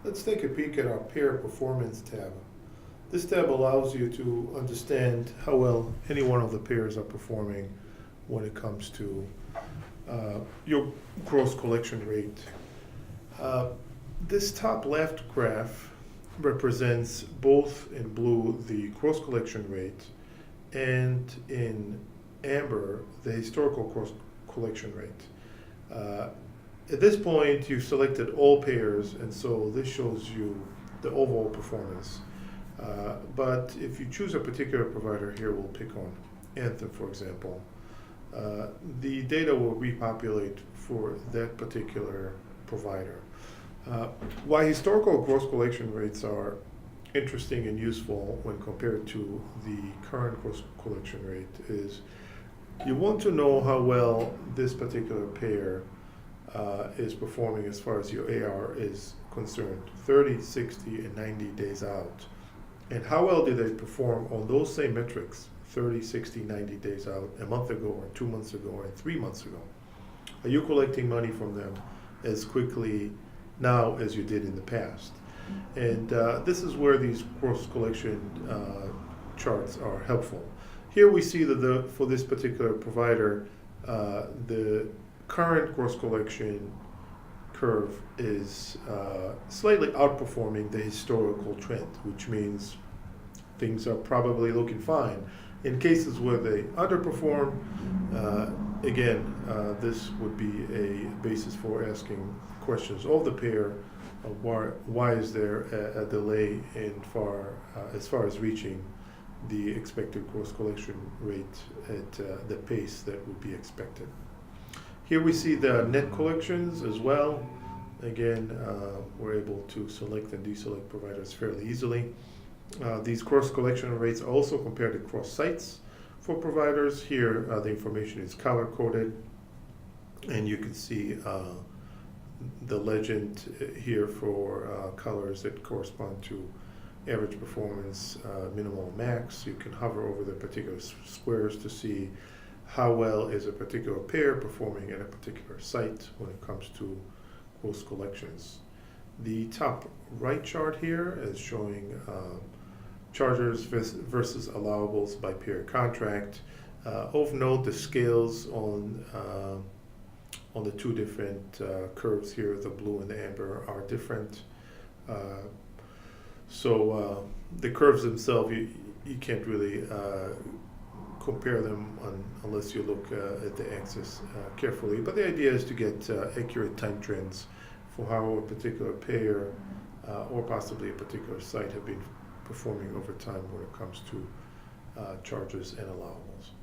Let's take a peek at our Pair Performance tab. This tab allows you to understand how well any one of the pairs are performing when it comes to your gross collection rate. This top left graph represents both in blue the gross collection rate and in amber the historical gross collection rate. At this point, you've selected all pairs, and so this shows you the overall performance. But if you choose a particular provider, here we'll pick on Anthem, for example, the data will repopulate for that particular provider. Why historical gross collection rates are interesting and useful when compared to the current gross collection rate is you want to know how well this particular pair is performing as far as your AR is concerned, 30, 60, and 90 days out. And how well did they perform on those same metrics, 30, 60, 90 days out, a month ago, or 2 months ago, or 3 months ago? Are you collecting money from them as quickly now as you did in the past? And this is where these gross collection charts are helpful. Here we see that for this particular provider, the current gross collection curve is slightly outperforming the historical trend, which means things are probably looking fine. In cases where they underperform, again, this would be a basis for asking questions of the pair. Why is there a delay as far as reaching the expected gross collection rate at the pace that would be expected? Here we see the net collections as well. Again, we're able to select and deselect providers fairly easily. These gross collection rates are also compared across sites for providers. Here, the information is color-coded, and you can see the legend here for colors that correspond to average performance, minimal, max. You can hover over the particular squares to see how well is a particular pair performing at a particular site when it comes to gross collections. The top right chart here is showing charges versus allowables by pair contract. Of note, the scales on the two different curves here, the blue and the amber, are different. So the curves themselves, you can't really compare them unless you look at the axis carefully. But the idea is to get accurate time trends for how a particular pair or possibly a particular site have been performing over time when it comes to charges and allowables.